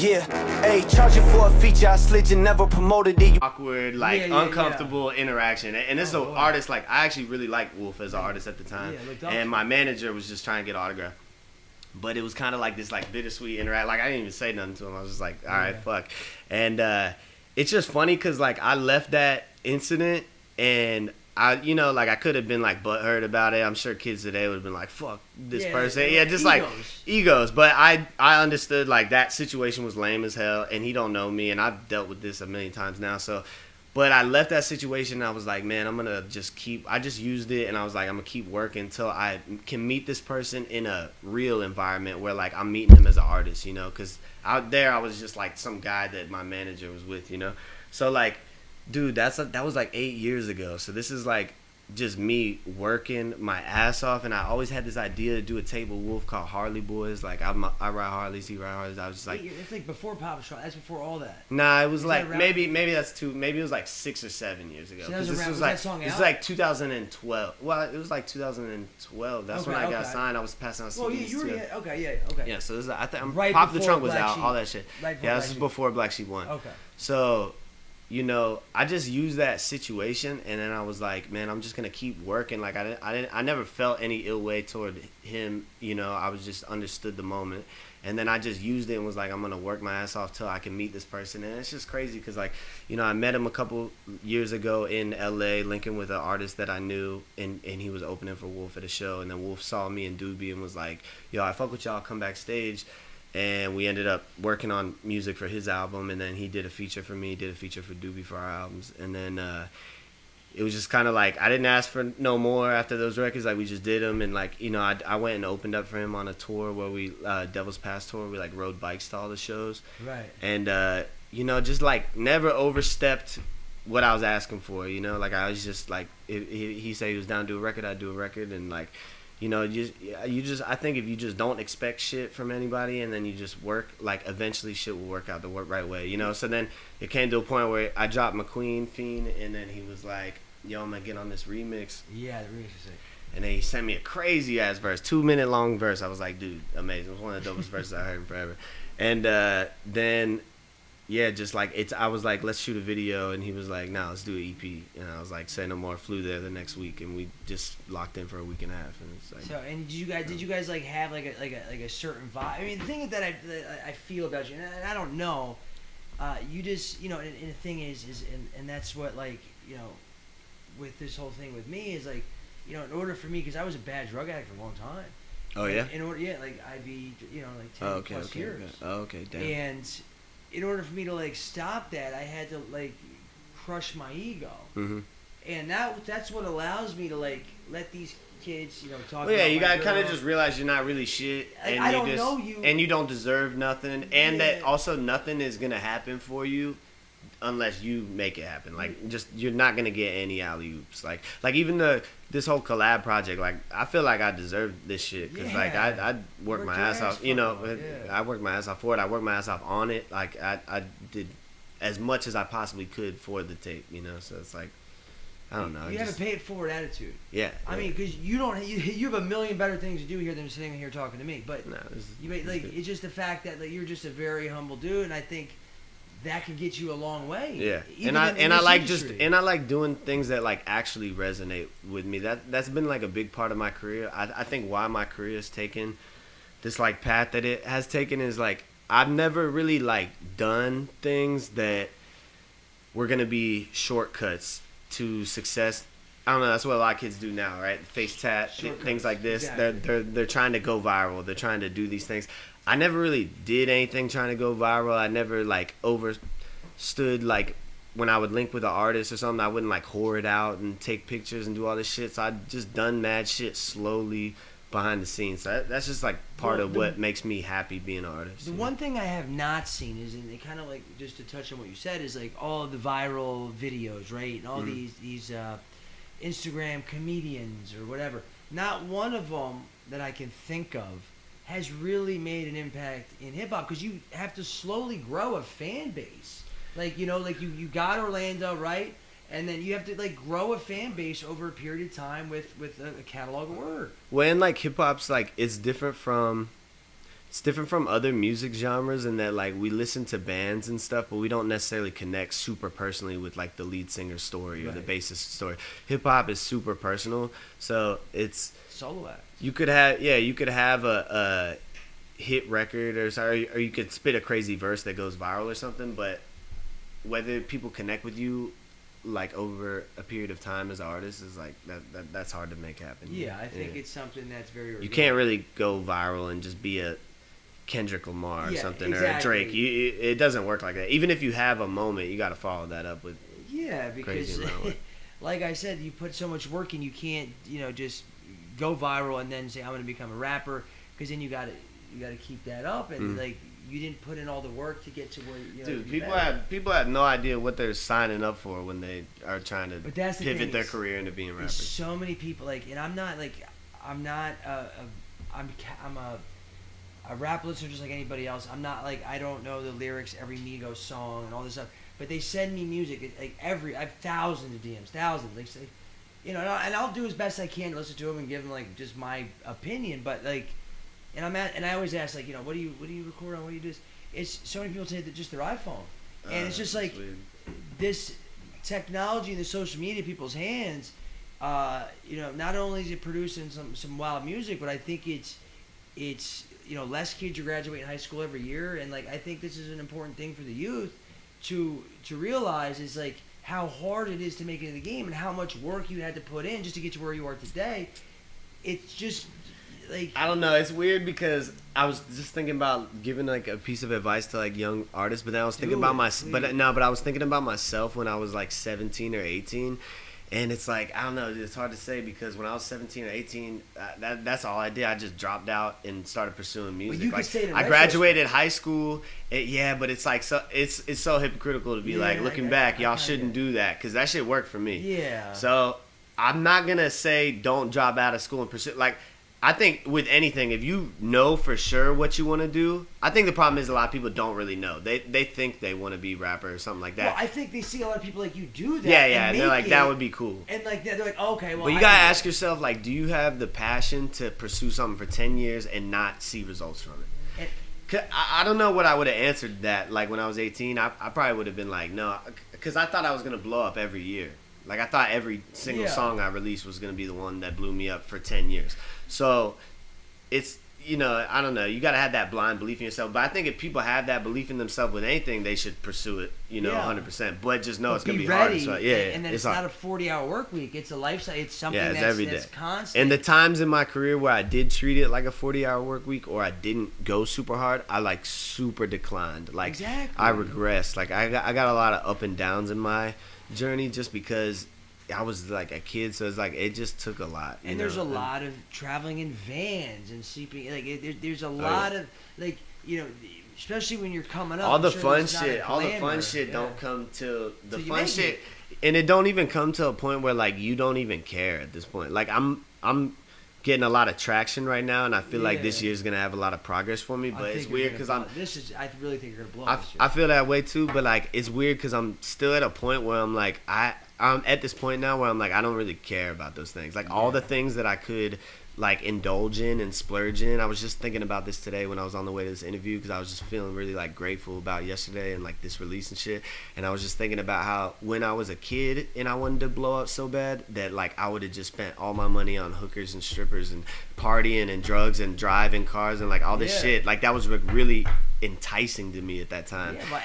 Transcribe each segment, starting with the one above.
Yeah, hey, charging for a feature, I slid you, never promoted it. Awkward, like uncomfortable interaction. And this is an artist, like I actually really liked Wolf as an artist at the time. And my manager was just trying to get an autograph. But it was kind of like this like bittersweet interaction. Like I didn't even say nothing to him. I was just like, all right, fuck. And it's just funny because like I left that incident and I, you know, like I could have been like butthurt about it. I'm sure kids today would have been like, fuck this person. Yeah, just egos. Like egos. But I understood like that situation was lame as hell and he don't know me and I've dealt with this a million times now. So, but I left that situation and I was like, man, I'm going to just I just used it and I was like, I'm going to keep working until I can meet this person in a real environment where like I'm meeting him as an artist, you know, because out there I was just like some guy that my manager was with, you know. So like, dude, that was like 8 years ago. So this is like just me working my ass off, and I always had this idea to do a tape with Wolf called Harley Boys. Like I ride Harleys, he ride Harleys. I was just like, it's like before Papa Shot. That's before all that. Nah, it was like maybe that's two. Maybe it was like 6 or 7 years ago. So this was like that song this out? was like 2012. Well, it was like 2012. That's when I got signed. I was passing out CDs. Well, you were okay. Yeah, so this is, I think right Pop the Trunk was Black out. Sheep. All that shit. Right yeah, this is before Black Sheep 1. Okay. So, you know, I just used that situation, and then I was like, man, I'm just gonna keep working. Like I never felt any ill way toward him. You know, I was just understood the moment, and then I just used it and was like, I'm gonna work my ass off till I can meet this person. And it's just crazy because, like, you know, I met him a couple years ago in LA, linking with an artist that I knew, and he was opening for Wolf at a show, and then Wolf saw me in Doobie and was like, yo, I fuck with y'all, come backstage. And we ended up working on music for his album, and then he did a feature for me, did a feature for Doobie for our albums, and then it was just kind of like I didn't ask for no more after those records. Like we just did them, and like, you know, I went and opened up for him on a tour where we Devil's Pass tour. We like rode bikes to all the shows, right? And you know, just like never overstepped what I was asking for. You know, like I was just like he said he was down to do a record, I'd do a record, and like. You know, you just I think if you just don't expect shit from anybody and then you just work, like eventually shit will work out the right way, you know. So then it came to a point where I dropped McQueen Fiend, and then he was like, yo, I'm gonna get on this remix. Yeah, the remix is sick. And then he sent me a crazy ass verse, 2-minute long verse. I was like, dude, amazing. It was one of the dopest verses I heard in forever. And then yeah, just like I was like, let's shoot a video, and he was like, nah, let's do an EP. And I was like, say no more. Flew there the next week, and we just locked in for a week and a half. And it's like, so, and did you guys like have like a certain vibe? I mean, the thing that I feel about you, and I don't know, you just, you know, and the thing is and that's what, like, you know, with this whole thing with me is like, you know, in order for me, because I was a bad drug addict for a long time. Oh yeah. In order, yeah, like IV, you know, like 10 plus years. Okay. Oh, okay, damn. And in order for me to like stop that, I had to like crush my ego, and that's what allows me to like let these kids, you know, talk. Well, yeah, about you my gotta kind of girl. just realize you're not really shit, Like, and I you don't just know you, and you don't deserve nothing, and that also nothing is gonna happen for you unless you make it happen. Like, just you're not gonna get any alley oops. Like even this whole collab project. Like, I feel like I deserve this shit because like I worked my ass off. You know, I worked my ass off for it. I worked my ass off on it. Like I did as much as I possibly could for the tape. You know, so it's like I don't know. You have a pay it forward attitude. Yeah. I mean, because you have a million better things to do here than sitting here talking to me. But no, it's just the fact that like you're just a very humble dude, and I think that can get you a long way. Yeah, and I like doing things that like actually resonate with me. That's been like a big part of my career. I think why my career has taken this like path that it has taken is like I've never really like done things that were gonna be shortcuts to success. I don't know. That's what a lot of kids do now, right? Face tat, things like this. Exactly. They're trying to go viral. They're trying to do these things. I never really did anything trying to go viral. I never like overstood like when I would link with an artist or something. I wouldn't like whore it out and take pictures and do all this shit. So I just done mad shit slowly behind the scenes. So that's just like part of what makes me happy being an artist. The one thing I have not seen is, and they kind of like just to touch on what you said, is like all of the viral videos, right? And all these Instagram comedians or whatever. Not one of them that I can think of has really made an impact in hip hop, because you have to slowly grow a fan base. Like, you know, like you got Orlando, right? And then you have to like grow a fan base over a period of time with a catalog of work. When like hip hop's like it's different from it's different from other music genres in that like we listen to bands and stuff, but we don't necessarily connect super personally with like the lead singer's story or the bassist's story. Hip hop is super personal, so it's solo act. You could have a hit record or you could spit a crazy verse that goes viral or something, but whether people connect with you like over a period of time as an artist is like that's hard to make happen. Yeah, I think it's something that's very organic. You can't really go viral and just be a Kendrick Lamar or something or a Drake. It doesn't work like that. Even if you have a moment, you got to follow that up with because crazy amount of work. Like I said, you put so much work in, you can't just go viral and then say I'm going to become a rapper, because then you got to keep that up, and like you didn't put in all the work to get to where Dude, people have no idea what they're signing up for when they are trying to pivot their career into being rappers. So many people and I'm not a rap listener just like anybody else. I'm not I don't know the lyrics every Migos song and all this stuff, but they send me music I have thousands of DMs, thousands. They say, and I'll do as best I can to listen to them and give them just my opinion, but and I always ask what do you record on, what do you do this? It's so many people say that just their iPhone, and it's just this technology in the social media people's hands. Not only is it producing some wild music, but I think it's less kids are graduating high school every year, and I think this is an important thing for the youth to realize is how hard it is to make it in the game and how much work you had to put in just to get to where you are today. It's just I don't know. It's weird because I was just thinking about giving a piece of advice to young artists, but then I was thinking about but I was thinking about myself when I was 17 or 18. And it's I don't know, it's hard to say because when I was 17 or 18, that's all I did. I just dropped out and started pursuing music. Well, you could say I graduated high school, but it's it's so hypocritical to be looking back, y'all shouldn't do that because that shit worked for me. Yeah. So I'm not going to say don't drop out of school and pursue, I think with anything, if you know for sure what you want to do, I think the problem is a lot of people don't really know. They think they want to be rapper or something like that. Well, I think they see a lot of people you do that. Yeah, and they're that would be cool. And they're okay, well. But you gotta ask yourself, do you have the passion to pursue something for 10 years and not see results from it? I don't know what I would have answered that. When I was 18, I probably would have been no, because I thought I was gonna blow up every year. I thought every single song I released was gonna be the one that blew me up for 10 years. So it's, I don't know. You got to have that blind belief in yourself. But I think if people have that belief in themselves with anything, they should pursue it, 100%. But just know it's going to be hard. So, and then it's not a 40-hour work week. It's a lifestyle. It's something that's constant. And the times in my career where I did treat it like a 40-hour work week or I didn't go super hard, I super declined. Exactly. I regressed. I got a lot of up and downs in my journey just because I was a kid, so it's it just took a lot. And there's a lot of traveling in vans and sleeping. There's a lot of especially when you're coming up. All the fun shit don't come till the fun shit, and it don't even come to a point where you don't even care at this point. I'm getting a lot of traction right now, and I feel this year's gonna have a lot of progress for me. But it's weird because I really think you're gonna blow this year. I feel that way too, but it's weird because I'm still at a point where I'm I'm at this point now where I'm I don't really care about those things. All the things that I could indulge in and splurge in. I was just thinking about this today when I was on the way to this interview because I was just feeling really grateful about yesterday and this release and shit. And I was just thinking about how when I was a kid and I wanted to blow up so bad that I would have just spent all my money on hookers and strippers and partying and drugs and driving cars and all this shit. That was really enticing to me at that time. Yeah, well,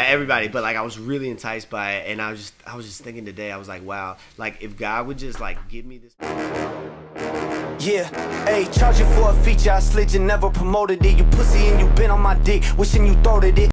everybody. But I was really enticed by it, and I was just thinking today, I was wow, if God would just give me this. Yeah, hey, charging for a feature, I slid you, never promoted it. You pussy and you been on my dick, wishing you throated it.